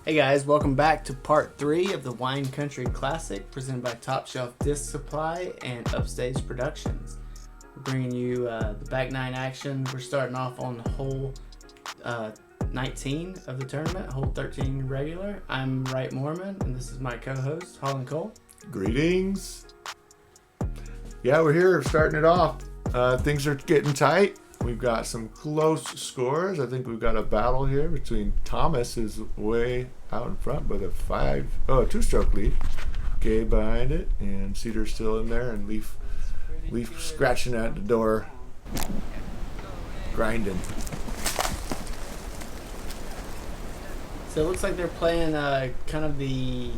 Hey guys, welcome back to part 3 of the Whine Country Classic presented by Top Shelf Disc Supply and Upstage Productions. We're bringing you the back 9 action. We're starting off on hole 19 of the tournament, hole 13 regular. I'm Wright Mormon, and this is my co-host, Holland Cole. Greetings. Yeah, we're here starting it off. Things are getting tight. We've got some close scores. I think we've got a battle here between Thomas, is way out in front with a two-stroke lead. Gabe behind it, and Cedar's still in there, and Leaf scratching at the door, grinding. So it looks like they're playing kind of the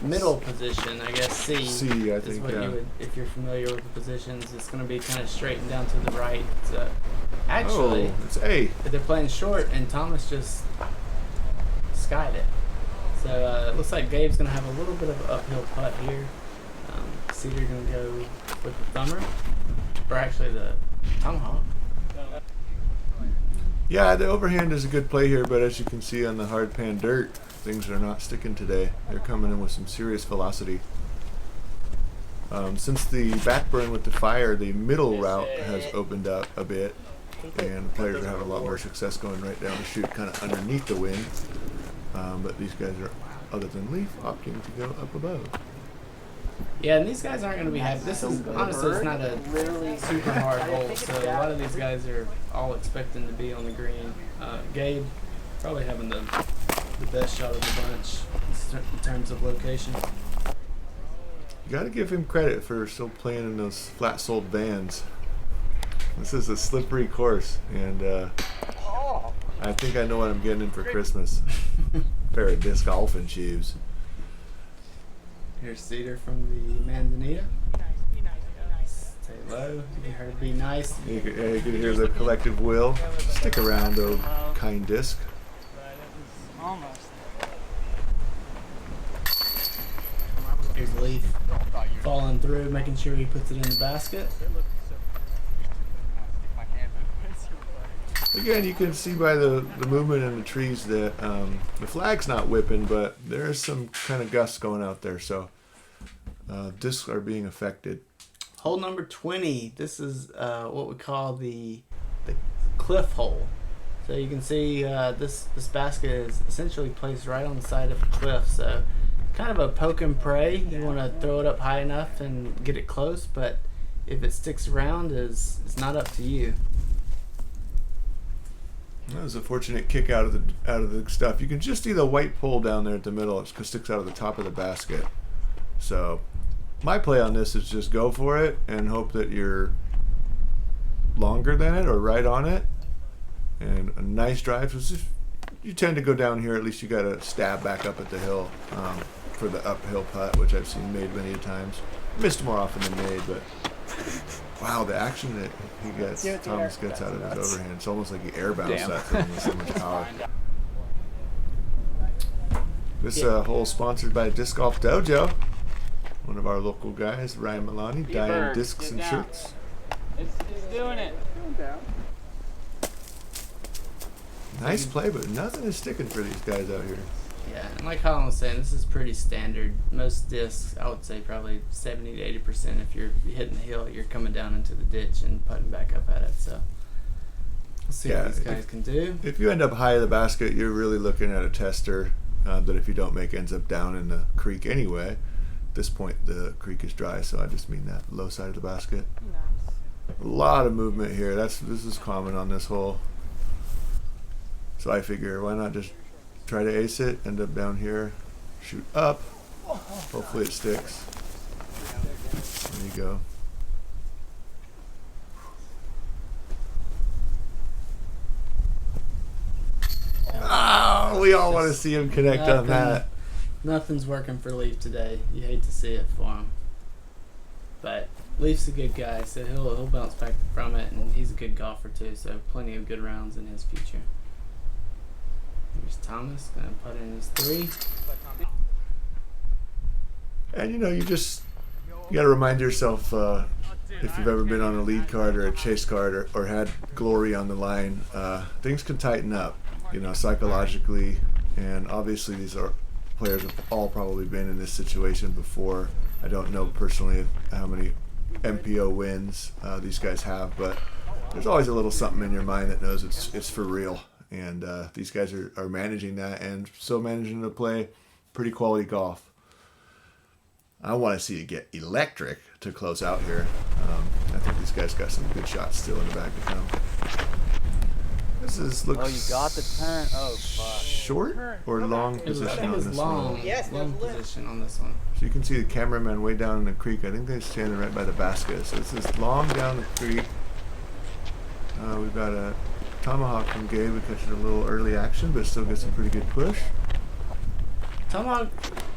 middle position, I guess. C, I think, what yeah. you would, if you're familiar with the positions, it's going to be kind of straightened down to the right. So actually, it's A. they're playing short, and Thomas just skied it. So it looks like Gabe's going to have a little bit of an uphill putt here. Cedar going to go with the thumber, or actually the tomahawk. Yeah, the overhand is a good play here, but as you can see on the hard pan dirt, things are not sticking today. They're coming in with some serious velocity. Since the backburn with the fire, the middle route has opened up a bit, and the players are having a lot more success going right down the chute, kind of underneath the wind. But these guys are, other than Leaf, opting to go up above. Yeah, and these guys aren't going to be happy. This is, honestly, it's not a super hard hole, so a lot of these guys are all expecting to be on the green. Gabe probably having the best shot of the bunch in terms of location. You got to give him credit for still playing in those flat-soled Vans. This is a slippery course, and I think I know what I'm getting in for Christmas. Pair of disc golfing shoes. Here's Cedar from the Manzanita. Stay low. You can hear her be nice. You can hear the collective will. Stick around, oh kind disc. Here's Leaf falling through, making sure he puts it in the basket. Again, you can see by the movement in the trees that the flag's not whipping, but there's some kind of gusts going out there, so discs are being affected. Hole number 20. This is what we call the cliff hole. So you can see this basket is essentially placed right on the side of a cliff. So kind of a poke and pray. You want to throw it up high enough and get it close, but if it sticks around, it's not up to you. That was a fortunate kick out of the stuff. You can just see the white pole down there at the middle. It sticks out of the top of the basket. So my play on this is just go for it and hope that you're longer than it or right on it. And a nice drive. If you tend to go down here, at least you got to stab back up at the hill for the uphill putt, which I've seen made many times. Missed more often than made, but wow, the action that Thomas gets out of his overhand, it's almost like he air bounced that thing with so much power. This hole sponsored by Disc Golf Dojo, one of our local guys, Ryan Milani, dyeing discs and shirts. It's doing it. Nice play, but nothing is sticking for these guys out here. Yeah, and like Colin was saying, this is pretty standard. Most discs, I would say probably 70 to 80%. If you're hitting the hill, you're coming down into the ditch and putting back up at it. So we'll see what these guys can do. If you end up high in the basket, you're really looking at a tester that if you don't make ends up down in the creek anyway. At this point, the creek is dry, so I just mean that low side of the basket. Nice. A lot of movement here. This is common on this hole. So I figure, why not just try to ace it, end up down here, shoot up, hopefully it sticks. There you go. Oh, we all want to see him connect on that. Nothing's working for Leaf today. You hate to see it for him. But Leaf's a good guy, so he'll bounce back from it, and he's a good golfer too, so plenty of good rounds in his future. Here's Thomas, gonna put in his 3. And you got to remind yourself if you've ever been on a lead card or a chase card or had glory on the line, things can tighten up. Psychologically, And obviously these are players have all probably been in this situation before. I don't know personally how many MPO wins these guys have, but there's always a little something in your mind that knows it's for real. And these guys are managing that and still managing to play pretty quality golf. I want to see it get electric to close out here. I think these guys got some good shots still in the back of them. Looks Oh, you got the turn. Oh, fuck. short or long I position think on it's this long, one. Yes, long that's lit. position on this one. So you can see the cameraman way down in the creek. I think they're standing right by the basket. So this is long down the creek. We've got a tomahawk from Gabe. We catching a little early action, but still gets some pretty good push. Tomahawk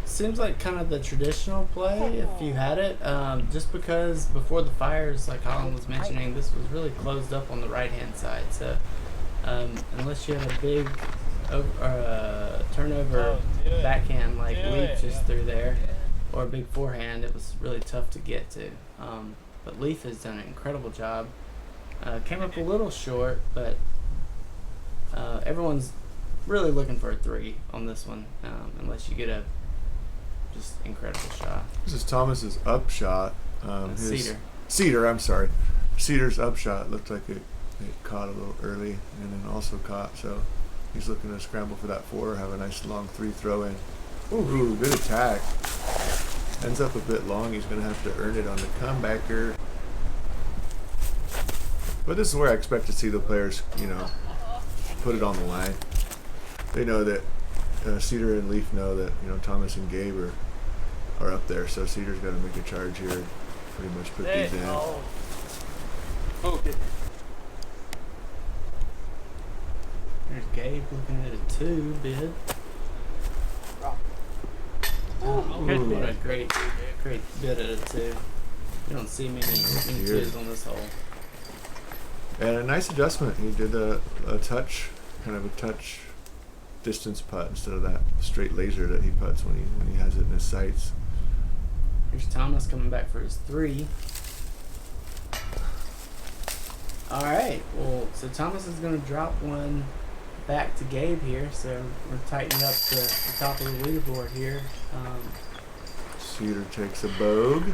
seems like kind of the traditional play if you had it. Just because before the fires, like Colin was mentioning, this was really closed up on the right-hand side. So unless you had a big turnover backhand like Leaf just threw there, or a big forehand, it was really tough to get to. But Leaf has done an incredible job. Came up a little short, but everyone's really looking for a 3 on this one, unless you get a just incredible shot. This is Thomas's up shot. Cedar. I'm sorry. Cedar's up shot looked like it caught a little early and then also caught. So he's looking to scramble for that 4, have a nice long 3 throw in. Ooh, good attack. Ends up a bit long. He's going to have to earn it on the comebacker. But this is where I expect to see the players, put it on the line. They know that Cedar and Leaf know that Thomas and Gabe are up there, so Cedar's got to make a charge here and pretty much put these in. Okay. There's Gabe looking at a 2 bid. Ooh. What a great bid at a 2. You don't see many 2s on this hole. And a nice adjustment. He did a touch, kind of a touch distance putt instead of that straight laser that he putts when he has it in his sights. Here's Thomas coming back for his 3. All right. Well, so Thomas is going to drop one back to Gabe here. So we're tightening up the top of the leaderboard here. Cedar takes a bogue.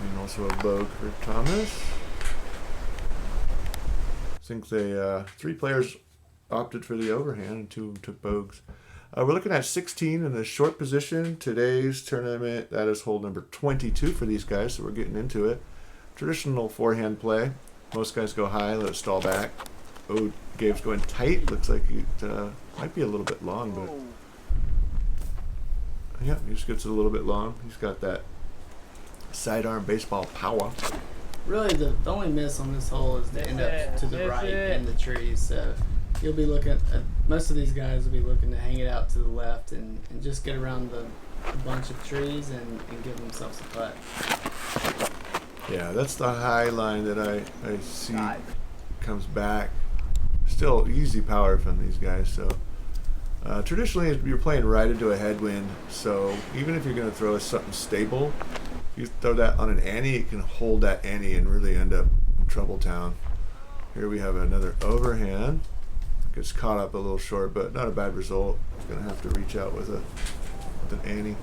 And also a bogue for Thomas. I think they 3 players opted for the overhand and 2 took bogues. We're looking at 16 in the short position. Today's tournament, that is hole number 22 for these guys, so we're getting into it. Traditional forehand play. Most guys go high, let it stall back. Oh, Gabe's going tight. Looks like it might be a little bit long, but yeah, he just gets it a little bit long. He's got that sidearm baseball power. Really, the only miss on this hole is to end up to the right in the trees. So you'll be looking at most of these guys will be looking to hang it out to the left and just get around the bunch of trees and give themselves a putt. Yeah, that's the high line that I see comes back. Still easy power from these guys. So traditionally, you're playing right into a headwind. So even if you're going to throw something stable, if you throw that on an ante, it can hold that ante and really end up in trouble town. Here we have another overhand. Gets caught up a little short, but not a bad result. He's going to have to reach out with an ante.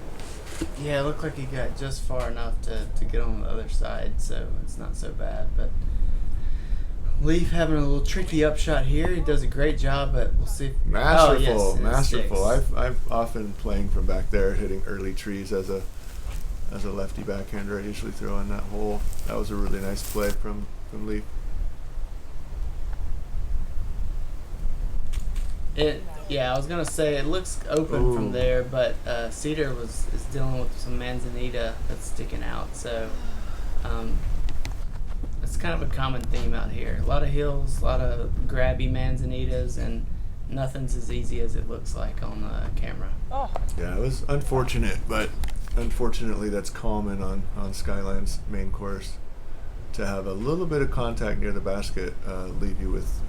Yeah, it looked like he got just far enough to get on the other side, so it's not so bad. But Leaf having a little tricky upshot here. He does a great job, but we'll see. Masterful, and it masterful. sticks. I've often playing from back there, hitting early trees as a lefty backhander. I usually throw in that hole. That was a really nice play from Leaf. I was gonna say it looks open from there, but Cedar is dealing with some manzanita that's sticking out. So it's kind of a common theme out here. A lot of hills, a lot of grabby manzanitas, and nothing's as easy as it looks like on the camera. Yeah, it was unfortunate, but unfortunately that's common on Skyline's main course to have a little bit of contact near the basket leave you with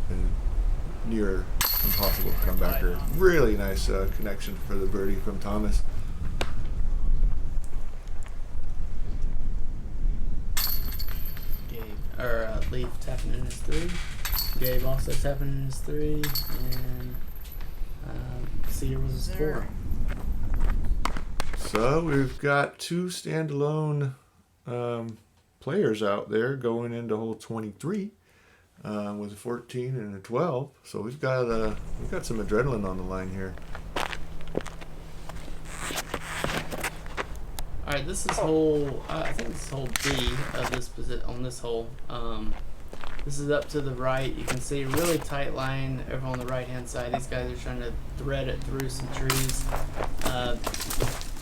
a near impossible comebacker. Really nice connection for the birdie from Thomas. Leaf tapping in his 3. Gabe also tapping in his 3, and Cedar was his 4. So we've got 2 standalone players out there going into hole 23 with a 14 and a 12. So we've got some adrenaline on the line here. All right, this is hole. I think this is hole B of this on this hole. This is up to the right. You can see a really tight line over on the right-hand side. These guys are trying to thread it through some trees.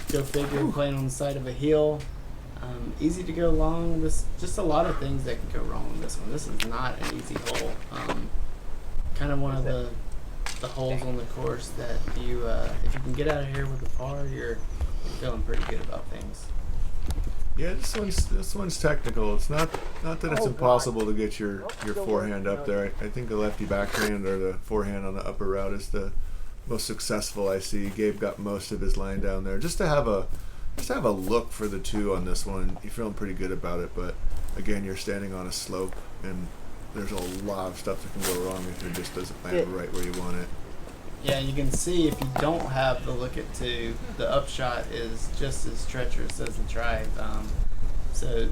Go figure, playing on the side of a hill. Easy to go long. Just a lot of things that can go wrong on this one. This is not an easy hole. Kind of one of the holes on the course that you, if you can get out of here with a par, you're feeling pretty good about things. Yeah, this one's technical. It's not that it's impossible to get your forehand up there. I think the lefty backhand or the forehand on the upper route is the most successful I see. Gabe got most of his line down there. Just to have a look for the 2 on this one. You're feeling pretty good about it, but again, you're standing on a slope, and there's a lot of stuff that can go wrong if it just doesn't land right where you want it. Yeah, you can see if you don't have the look at 2, the upshot is just as treacherous as the drive. So,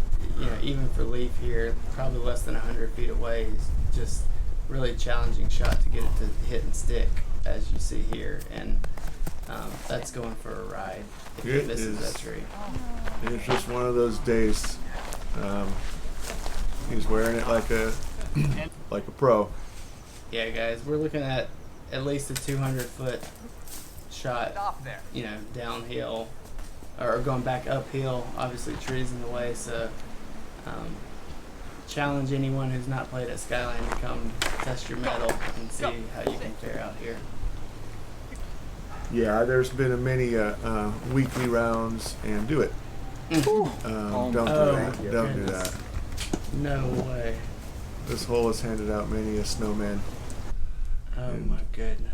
even for Leaf here, probably less than 100 feet away, is just really challenging shot to get it to hit and stick, as you see here. And that's going for a ride if he misses that tree. It's just one of those days. He's wearing it like a pro. Yeah, guys, we're looking at least a 200-foot shot, downhill, or going back uphill. Obviously, trees in the way, so challenge anyone who's not played at Skyline to come test your mettle and see how you can fare out here. Yeah, there's been many weekly rounds, and do it. Don't do that. Don't do that. No way. This hole has handed out many a snowman. Oh my goodness.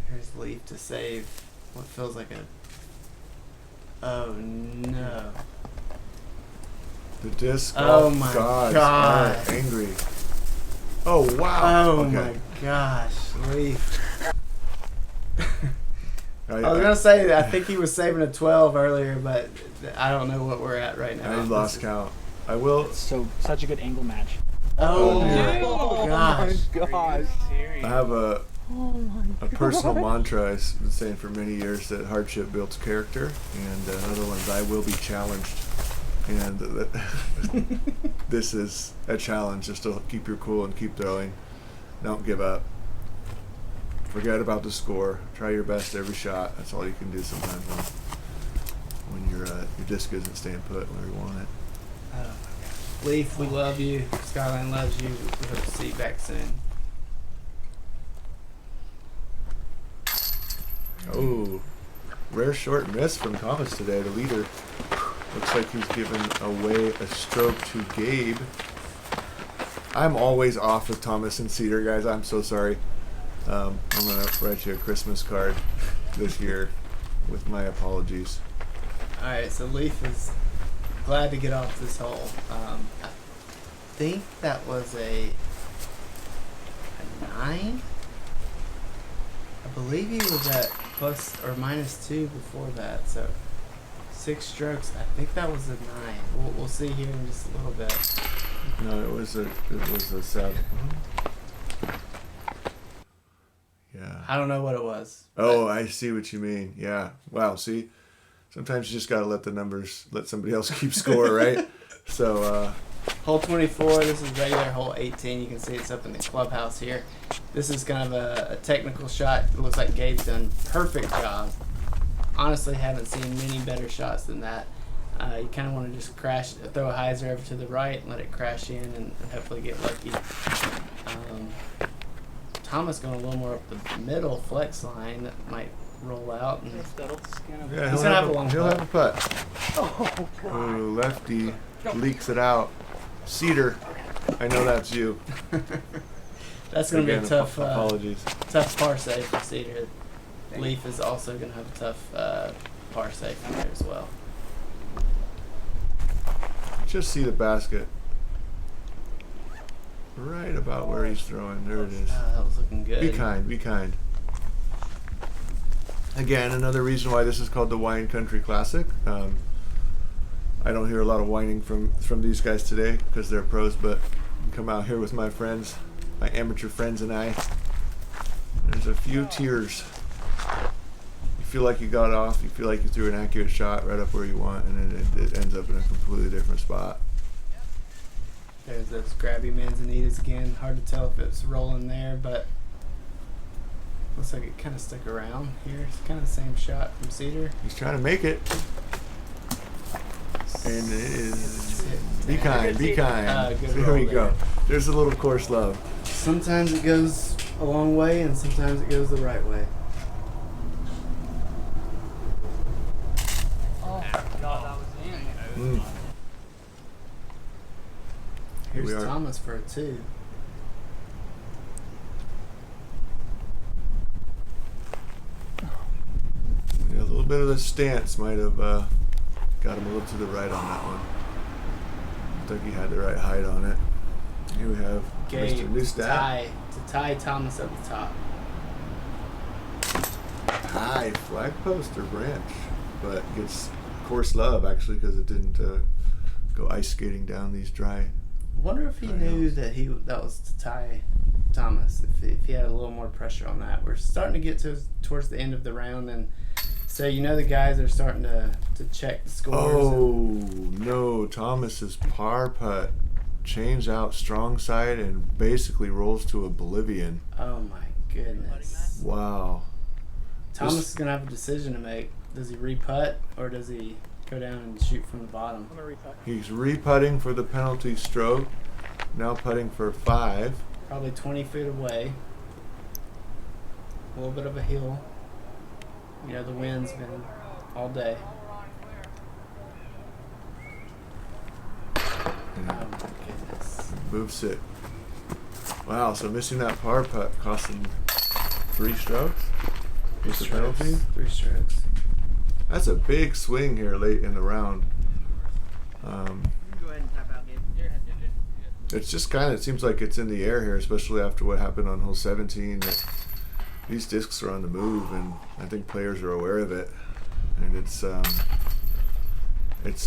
Here's Leaf to save what feels like a... Oh no. The disc. Oh my God. Angry. Oh wow. Oh my gosh, Leaf. I was gonna say I think he was saving a 12 earlier, but I don't know what we're at right now. I lost count. I will. Such a good angle match. Oh dear. Gosh. Gosh. I have a personal mantra I've been saying for many years, that hardship builds character, and another one is I will be challenged. And this is a challenge, just to keep your cool and keep throwing. Don't give up. Forget about the score. Try your best every shot. That's all you can do sometimes when your disc isn't staying put where you want it. Oh my God. Leaf, we love you. Skyline loves you. We hope to see you back soon. Oh, rare short miss from Thomas today, the leader. Looks like he's given away a stroke to Gabe. I'm always off with Thomas and Cedar, guys. I'm so sorry. I'm going to write you a Christmas card this year with my apologies. Alright, so Leaf is glad to get off this hole. I think that was a 9? I believe he was at plus or minus 2 before that, so 6 strokes. I think that was a 9. We'll see here in just a little bit. No, it was a 7. Yeah. I don't know what it was. Oh, I see what you mean. Yeah. Wow. See, sometimes you just got to let somebody else keep score, right? So, hole 24, this is regular. Hole 18, you can see it's up in the clubhouse here. This is kind of a technical shot. It looks like Gabe's done a perfect job. Honestly, haven't seen many better shots than that. You kind of want to just throw a hyzer over to the right and let it crash in and hopefully get lucky. Thomas going a little more up the middle flex line that might roll out. And yeah, he's going to have a long He'll putt. have a putt. Oh, lefty leaks it out. Cedar, I know that's you. That's going to be a Again, tough apologies. tough par save for Cedar. Leaf is also going to have a tough par save here as well. Just see the basket. right about where he's throwing. There it is. That was looking good. Be kind, be kind. Again, another reason why this is called the Whine Country Classic. I don't hear a lot of whining from these guys today because they're pros, but I come out here with my friends, my amateur friends and I. There's a few tears. You feel like you got off, you feel like you threw an accurate shot right up where you want, and then it ends up in a completely different spot. There's those grabby manzanitas again. Hard to tell if it's rolling there, but looks like it kind of stuck around here. It's kind of the same shot from Cedar. He's trying to make it. And it is. Be kind, be kind. Good There roll we there. go. There's a little course love. Sometimes it goes a long way, and sometimes it goes the right way. Oh, God, that was in. Mm. Here Here's we are. Thomas for a 2. Yeah, a little bit of the stance might have got him a little to the right on that one. I think he had the right height on it. Here we have Mr. Gabe to Newstat. tie Thomas at the top. High flag post or branch, but gets course love actually because it didn't go ice skating down these dry. I wonder if he knew that that was to tie Thomas. If he had a little more pressure on that. We're starting to get towards the end of the round, and so the guys are starting to check the scores. Oh no! Thomas's par putt changed out strong side and basically rolls to oblivion. Oh my goodness! Wow. Thomas is gonna have a decision to make. Does he re-putt or does he go down and shoot from the bottom? I'm gonna reputt. He's re-putting for the penalty stroke. Now putting for 5. Probably 20 feet away. A little bit of a hill. The wind's been all day. Oh my goodness. Moves it. Wow, so missing that par putt cost him 3 strokes? With the penalty? 3 strokes. That's a big swing here late in the round. Go ahead and tap out, Gabe. It's just it seems like it's in the air here, especially after what happened on hole 17. That these discs are on the move, and I think players are aware of it. And it's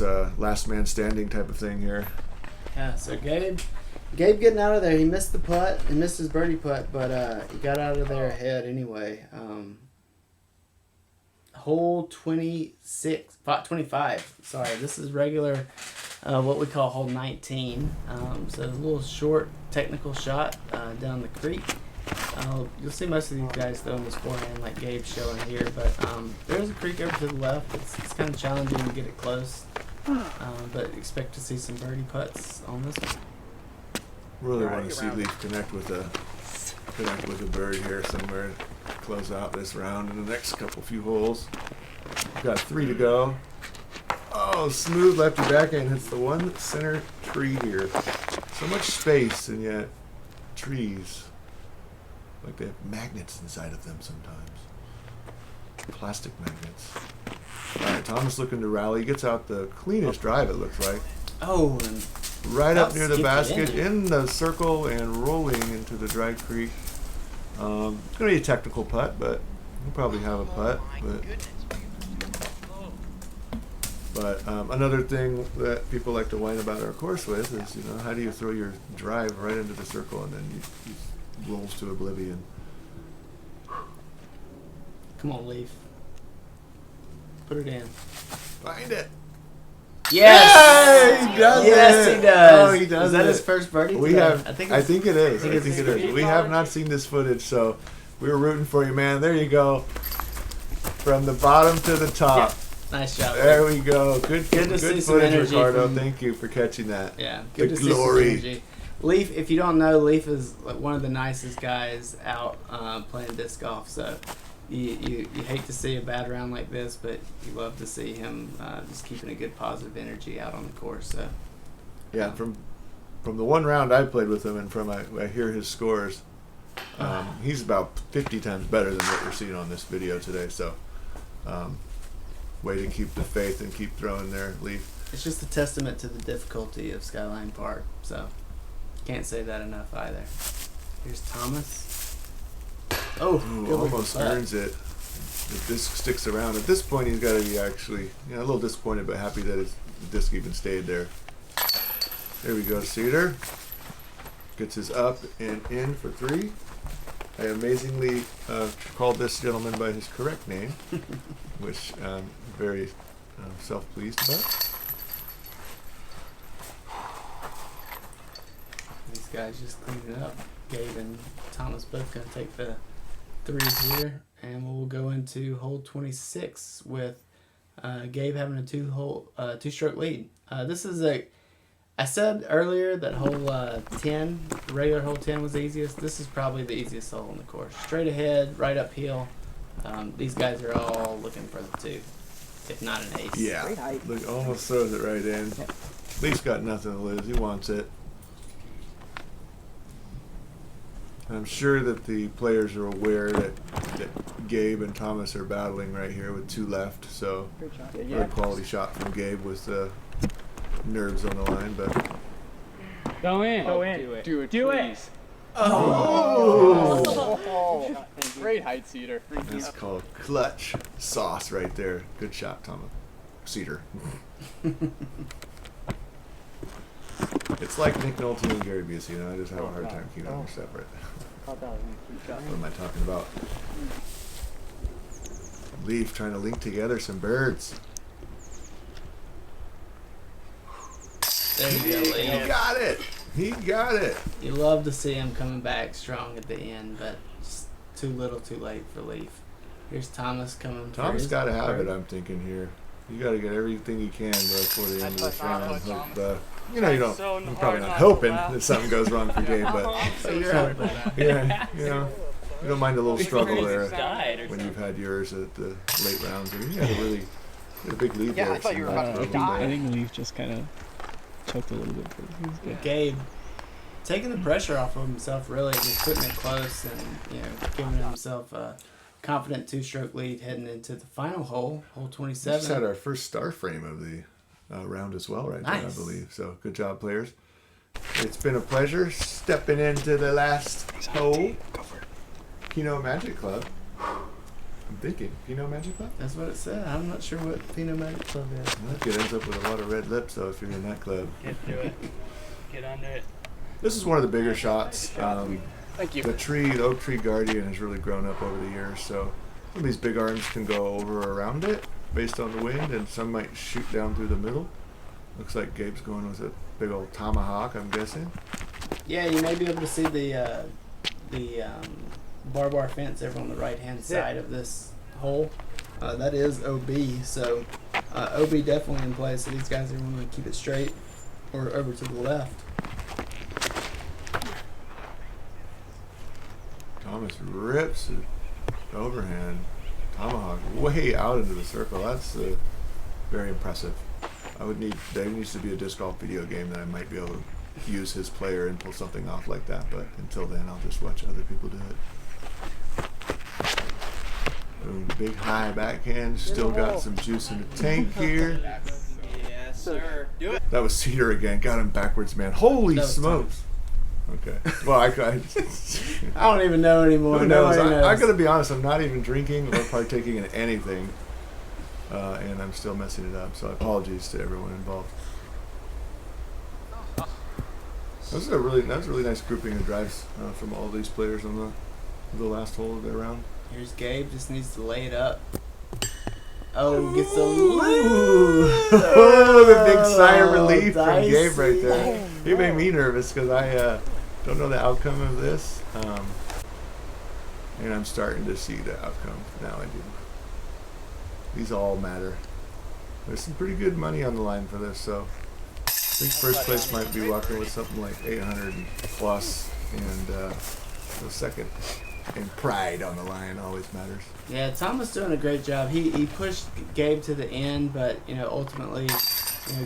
a last man standing type of thing here. Yeah, so Gabe getting out of there. He missed the putt. He missed his birdie putt, but he got out of there ahead anyway. Hole 25. Sorry, this is regular, what we call hole 19. So it's a little short technical shot down the creek. You'll see most of these guys throwing this forehand like Gabe's showing here, but there's a creek over to the left. It's kind of challenging to get it close, but expect to see some birdie putts on this one. Really want to see Leaf connect with a bird here somewhere to close out this round in the next few holes. We've got 3 to go. Oh, smooth lefty backhand hits the one center tree here. So much space and yet trees. Like they have magnets inside of them sometimes. Plastic magnets. Alright, Thomas looking to rally. Gets out the cleanest drive, it looks like. Oh, and Right up near the skipped it basket, in. in the circle, and rolling into the dry creek. Going to be a technical putt, but he'll probably have a putt. But another thing that people like to whine about our course with is, how do you throw your drive right into the circle and then you rolls to oblivion? come on, Leaf. Put it in. Find it. Yes! Yay! He does Yes, it! he does. Oh, he does Is that it. his first birdie We today? have. I think I think it is. I think it's it is. We have not seen this footage, so we were rooting for you, man. There you go. From the bottom to the top. nice job. There Leaf. we go. Good to see some footage, energy Ricardo. from- Thank you for catching that. Yeah, The good to see glory. some energy. Leaf, if you don't know, Leaf is like one of the nicest guys out playing disc golf. So you hate to see a bad round like this, but you love to see him just keeping a good positive energy out on the course. So Yeah, from the one round I played with him, and from I hear his scores, he's about 50 times better than what you're seeing on this video today. So, way to keep the faith and keep throwing there, Leaf. it's just a testament to the difficulty of Skyline Park. So Can't say that enough either. Here's Thomas. Oh, Ooh, good with almost the butt. earns it. The disc sticks around. At this point, he's got to be actually, a little disappointed, but happy that the disc even stayed there. There we go, Cedar. Gets his up and in for 3. I amazingly called this gentleman by his correct name, which I'm very self-pleased about. These guys just cleaning up. Gabe and Thomas both going to take the 3s here, and we'll go into hole 26 with Gabe having a two-stroke lead. This is I said earlier that hole 10, regular hole 10 was the easiest. This is probably the easiest hole on the course. Straight ahead, right uphill. These guys are all looking for the 2, if not an ace. Yeah, Great height. look, almost throws it right in. Yep. Leaf's got nothing to lose. He wants it. I'm sure that the players are aware that Gabe and Thomas are battling right here with 2 left. So, Great shot. very quality shot from Gabe with nerves on the line, but. Go in. Go in. Do it. Do it. Do it. Oh! Great height, Cedar. That's called clutch sauce right there. Good shot, Thomas. Cedar. It's like Nick Nolte and Gary Busey, I just have a hard time keeping them separate. What am I talking about? Leaf trying to link together some birds. There you go, He Leaf. got it! He got it! You love to see him coming back strong at the end, but just too little too late for Leaf. Here's Thomas coming. Thomas got to have it, third. I'm thinking here. You got to get everything you can before the end of this round. Thomas. You know, you're probably not hoping that something goes wrong for Gabe, but So you're hoping. yeah, you don't mind a little struggle there Died or when you've had yours at the late rounds. I mean, you had a big lead there. I thought you were about to Sometimes. die. I think Leaf just kind of choked a little bit, but he was good. Gabe taking the pressure off of himself, really, just putting it close and giving himself a confident 2-stroke lead heading into the final hole, hole We just had 27. our first star frame of the round as well, right there, I Nice. believe. So good job, players. It's been a pleasure stepping into the last hole. Go for it. Pinot Magic Club. I'm thinking Pinot Magic Club. That's what it said. I'm not sure what Pinot Magic Club is. I think it ends up with a lot of red lips, though, if you're in that club. Get through it. Get under it. This is one of the bigger shots. Thank you. The oak tree guardian has really grown up over the years, so some of these big arms can go over or around it based on the wind, and some might shoot down through the middle. Looks like Gabe's going with a big old tomahawk, I'm guessing. Yeah, you may be able to see the barbed wire fence over on the right-hand side of this hole. That is OB, so OB definitely in play, so these guys are going to keep it straight or over to the left. Thomas rips it overhand tomahawk way out into the circle. That's very impressive. There needs to be a disc golf video game that I might be able to use his player and pull something off like that, but until then I'll just watch other people do it. Boom, big high backhand, still got some juice in the tank here. Yes, sir. Do it. That was Cedar again, got him backwards, man. Holy That was smokes. Okay. Well, I I don't even know anymore. who knows? Nobody knows. I gotta be honest, I'm not even drinking or partaking in anything. And I'm still messing it up, so apologies to everyone involved. That was a really nice grouping of drives from all these players on the last hole of their round. Here's Gabe, just needs to lay it up. Oh, gets a Oh, the big sigh of relief from dicey. Gabe right there. He made me nervous because I don't know the outcome of this, and I'm starting to see the outcome now. I do. These all matter. There's some pretty good money on the line for this, so I think first place might be walking with something like 800 plus, and the second and pride on the line always matters. Yeah, Thomas doing a great job. He pushed Gabe to the end, but ultimately,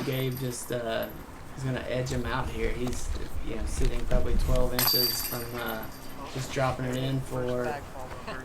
Gabe just is going to edge him out here. He's sitting probably 12 inches from just dropping it in for.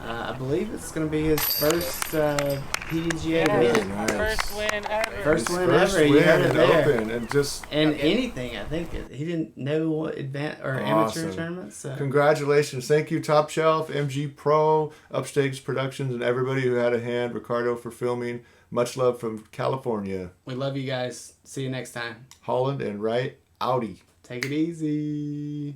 I believe it's going to be his first PDGA Very win. nice. First win ever. First win First ever. You win heard it in there. Open, and just And anything, I think he didn't know what amateur Awesome. tournaments. So. congratulations. Thank you, Top Shelf, MG Pro, Upstakes Productions, and everybody who had a hand. Ricardo for filming. Much love from California. We love you guys. See you next time. Holland and Wright, Audi. Take it easy.